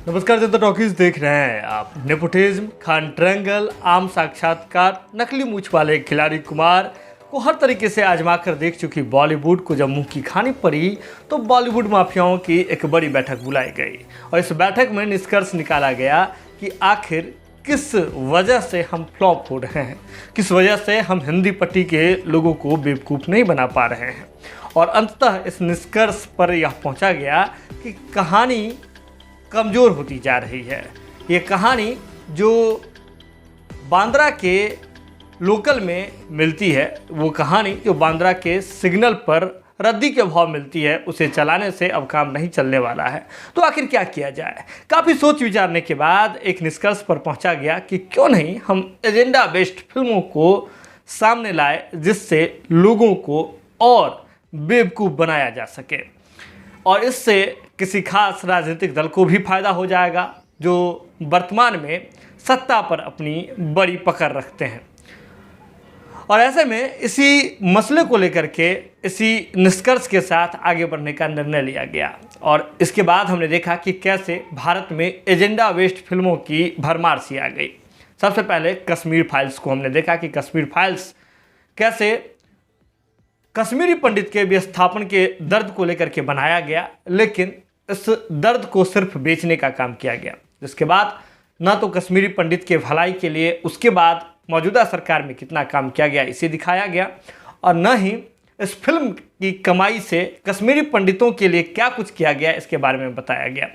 नमस्कार, जनता टॉकीज देख रहे हैं आप। नेपोटिज्म, खान ट्रायंगल, आम साक्षात्कार, नकली मूछ वाले खिलाड़ी कुमार को हर तरीके से आजमा कर देख चुकी बॉलीवुड को जब मुंह की खानी पड़ी तो बॉलीवुड माफियाओं की एक बड़ी बैठक बुलाई गई और इस बैठक में निष्कर्ष निकाला गया कि आखिर किस वजह से हम फ्लॉप हो रहे हैं, किस वजह से हम हिंदी पट्टी के लोगों को बेवकूफ़ नहीं बना पा रहे हैं। और अंततः इस निष्कर्ष पर यह पहुंचा गया कि कहानी कमज़ोर होती जा रही है। ये कहानी जो बांद्रा के लोकल में मिलती है, वो कहानी जो बांद्रा के सिग्नल पर रद्दी के भाव मिलती है, उसे चलाने से अब काम नहीं चलने वाला है। तो आखिर क्या किया जाए? काफ़ी सोच विचारने के बाद एक निष्कर्ष पर पहुंचा गया कि क्यों नहीं हम एजेंडा बेस्ड फिल्मों को सामने लाए जिससे लोगों को और बेवकूफ़ बनाया जा सके और इससे किसी खास राजनीतिक दल को भी फायदा हो जाएगा जो वर्तमान में सत्ता पर अपनी बड़ी पकड़ रखते हैं। और ऐसे में इसी मसले को लेकर के इसी निष्कर्ष के साथ आगे बढ़ने का निर्णय लिया गया और इसके बाद हमने देखा कि कैसे भारत में एजेंडा बेस्ड फिल्मों की भरमार सी आ गई। सबसे पहले कश्मीर फाइल्स को हमने देखा कि कश्मीर फाइल्स कैसे कश्मीरी पंडित के विस्थापन के दर्द को लेकर के बनाया गया, लेकिन इस दर्द को सिर्फ बेचने का काम किया गया, जिसके बाद न तो कश्मीरी पंडित के भलाई के लिए उसके बाद मौजूदा सरकार में कितना काम किया गया इसे दिखाया गया और न ही इस फिल्म की कमाई से कश्मीरी पंडितों के लिए क्या कुछ किया गया इसके बारे में बताया गया।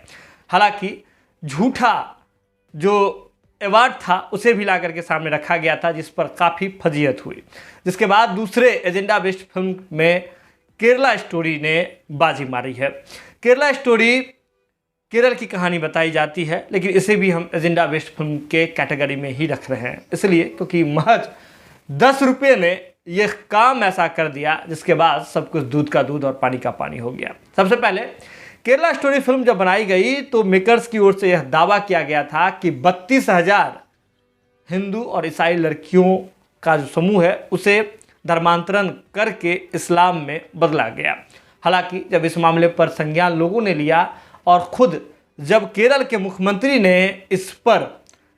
हालांकि झूठा जो अवार्ड था उसे भी ला करके सामने रखा गया था, जिस पर काफ़ी फजीयत हुई। जिसके बाद दूसरे एजेंडा बेस्ड फिल्म में केरला स्टोरी ने बाजी मारी है। केरला स्टोरी केरल की कहानी बताई जाती है, लेकिन इसे भी हम एजेंडा बेस्ड फिल्म के कैटेगरी में ही रख रहे हैं, इसलिए क्योंकि महज 10 रुपये ने यह काम ऐसा कर दिया जिसके बाद सब कुछ दूध का दूध और पानी का पानी हो गया। सबसे पहले केरला स्टोरी फिल्म जब बनाई गई तो मेकर्स की ओर से यह दावा किया गया था कि 32,000 हिंदू और ईसाई लड़कियों का जो समूह है उसे धर्मांतरण करके इस्लाम में बदला गया। हालांकि जब इस मामले पर संज्ञान लोगों ने लिया और खुद जब केरल के मुख्यमंत्री ने इस पर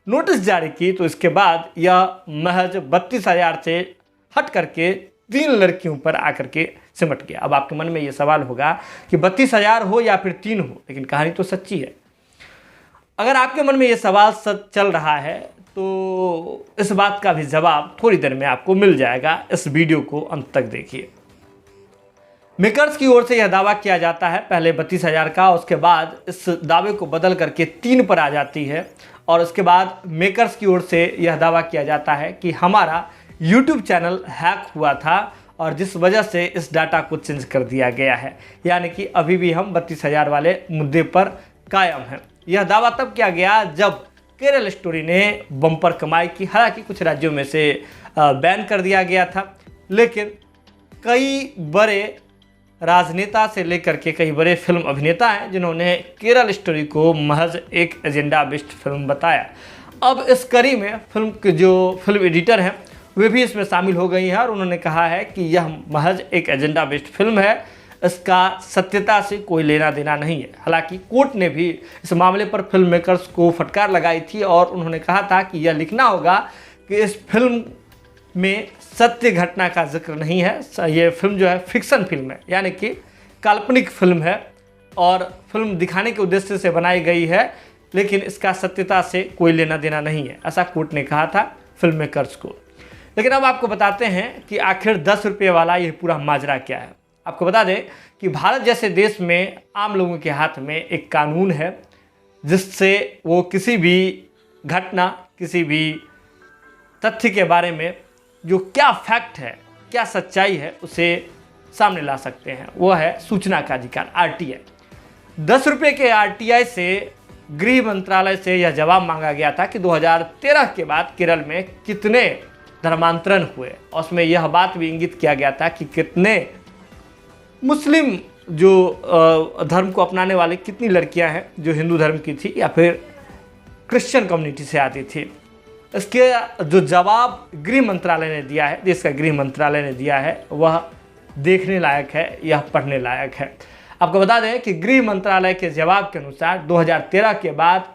नोटिस जारी की तो इसके बाद यह महज 32,000 से हट करके 3 लड़कियों पर आकर के सिमट गया। अब आपके मन में ये सवाल होगा कि 32,000 हो या फिर 3 हो, लेकिन कहानी तो सच्ची है। अगर आपके मन में ये सवाल सच चल रहा है तो इस बात का भी जवाब थोड़ी देर में आपको मिल जाएगा। इस वीडियो को अंत तक देखिए। मेकर्स की ओर से यह दावा किया जाता है पहले 32,000 का, उसके बाद इस दावे को बदल करके 3 पर आ जाती है और उसके बाद मेकर्स की ओर से यह दावा किया जाता है कि हमारा YouTube चैनल हैक हुआ था और जिस वजह से इस डाटा को चेंज कर दिया गया है, यानी कि अभी भी हम 32,000 वाले मुद्दे पर कायम हैं। यह दावा तब किया गया जब केरल स्टोरी ने बम्पर कमाई की। हालांकि कुछ राज्यों में से बैन कर दिया गया था, लेकिन कई बड़े राजनेता से लेकर के कई बड़े फिल्म अभिनेता हैं जिन्होंने केरल स्टोरी को महज एक एजेंडा बेस्ड फिल्म बताया। अब इस कड़ी में फिल्म के जो फिल्म एडिटर हैं वे भी इसमें शामिल हो गई हैं और उन्होंने कहा है कि यह महज एक एजेंडा बेस्ड फिल्म है, इसका सत्यता से कोई लेना देना नहीं है। हालांकि कोर्ट ने भी इस मामले पर फिल्म मेकर्स को फटकार लगाई थी और उन्होंने कहा था कि यह लिखना होगा कि इस फिल्म में सत्य घटना का जिक्र नहीं है। ये फिल्म जो है फिक्शन फिल्म है, यानी कि काल्पनिक फिल्म है और फिल्म दिखाने के उद्देश्य से बनाई गई है, लेकिन इसका सत्यता से कोई लेना देना नहीं है, ऐसा कोर्ट ने कहा था फिल्म मेकर्स को। लेकिन अब आपको बताते हैं कि आखिर 10 रुपये वाला ये पूरा माजरा क्या है। आपको बता दें कि भारत जैसे देश में आम लोगों के हाथ में एक कानून है जिससे वो किसी भी घटना, किसी भी तथ्य के बारे में जो क्या फैक्ट है, क्या सच्चाई है, उसे सामने ला सकते हैं। वो है सूचना का अधिकार, RTI। 10 रुपये के RTI से गृह मंत्रालय से यह जवाब मांगा गया था कि 2013 के बाद केरल में कितने धर्मांतरण हुए और उसमें यह बात भी इंगित किया गया था कि कितने मुस्लिम जो धर्म को अपनाने वाले कितनी लड़कियां हैं जो हिंदू धर्म की थी या फिर क्रिश्चियन कम्युनिटी से आती थी। इसके जो जवाब गृह मंत्रालय ने दिया है, देश का गृह मंत्रालय ने दिया है, वह देखने लायक है, यह पढ़ने लायक है। आपको बता दें कि गृह मंत्रालय के जवाब के अनुसार 2013 के बाद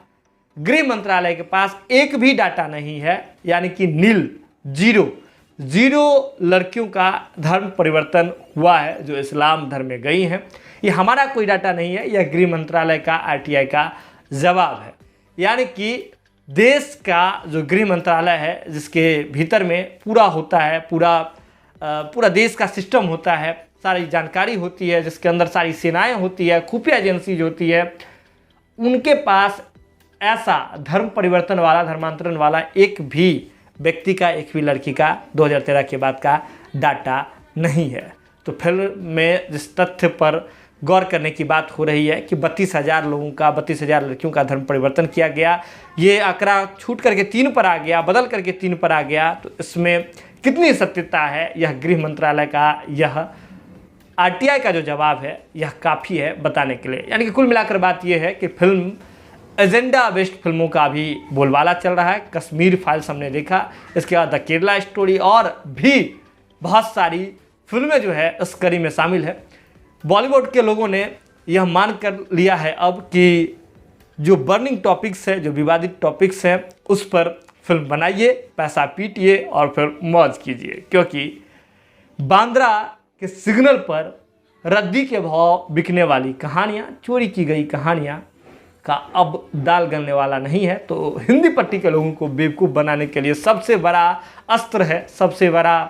गृह मंत्रालय के पास एक भी डाटा नहीं है, यानी कि नील, जीरो लड़कियों का धर्म परिवर्तन हुआ है जो इस्लाम धर्म में गई हैं। ये हमारा कोई डाटा नहीं है, यह गृह मंत्रालय का आरटीआई का जवाब है। यानी कि देश का जो गृह मंत्रालय है, जिसके भीतर में पूरा होता है, पूरा देश का सिस्टम होता है, सारी जानकारी होती है, जिसके अंदर सारी सेनाएं होती है, खुफिया एजेंसी जो होती है, उनके पास ऐसा धर्म परिवर्तन वाला, धर्मांतरण वाला एक भी व्यक्ति का, एक भी लड़की का 2013 के बाद का डाटा नहीं है। तो फिल्म में जिस तथ्य पर गौर करने की बात हो रही है कि 32,000 लोगों का, 32,000 लड़कियों का धर्म परिवर्तन किया गया, ये आंकड़ा छूट करके 3 पर आ गया, बदल करके 3 पर आ गया, तो इसमें कितनी सत्यता है, यह गृह मंत्रालय का, यह आरटीआई का जो जवाब है, यह काफ़ी है बताने के लिए। यानी कि कुल मिलाकर बात यह है कि फिल्म एजेंडा बेस्ड फिल्मों का भी बोलबाला चल रहा है। कश्मीर फाइल्स हमने देखा, इसके बाद द केरला स्टोरी और भी बहुत सारी फिल्में जो है इस कड़ी में शामिल है। बॉलीवुड के लोगों ने यह मान कर लिया है अब कि जो बर्निंग टॉपिक्स है, जो विवादित टॉपिक्स हैं, उस पर फिल्म बनाइए, पैसा पीटिए और फिर मौज कीजिए, क्योंकि बांद्रा के सिग्नल पर रद्दी के भाव बिकने वाली कहानियाँ, चोरी की गई कहानियाँ का अब दाल गलने वाला नहीं है। तो हिंदी पट्टी के लोगों को बेवकूफ़ बनाने के लिए सबसे बड़ा अस्त्र है, सबसे बड़ा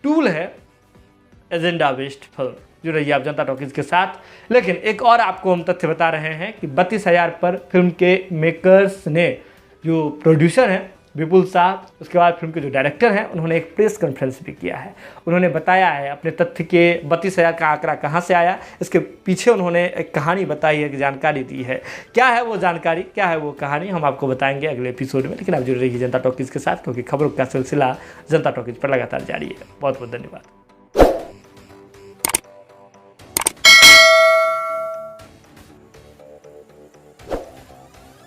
टूल है एजेंडा बेस्ड फिल्म। जुड़ रहिए आप जनता टॉकीज के साथ। लेकिन एक और आपको हम तथ्य बता रहे हैं कि 32,000 पर फिल्म के मेकर्स ने, जो प्रोड्यूसर हैं विपुल साहब, उसके बाद फिल्म के जो डायरेक्टर हैं, उन्होंने एक प्रेस कॉन्फ्रेंस भी किया है। उन्होंने बताया है अपने तथ्य के 32,000 का आंकड़ा कहाँ से आया, इसके पीछे उन्होंने एक कहानी बताई है, कि जानकारी दी है। क्या है वो जानकारी, क्या है वो कहानी, हम आपको बताएंगे अगले एपिसोड में। लेकिन आप जुड़ रहिए जनता टॉकीज के साथ, क्योंकि खबरों का सिलसिला जनता टॉकीज पर लगातार जारी है। बहुत बहुत धन्यवाद।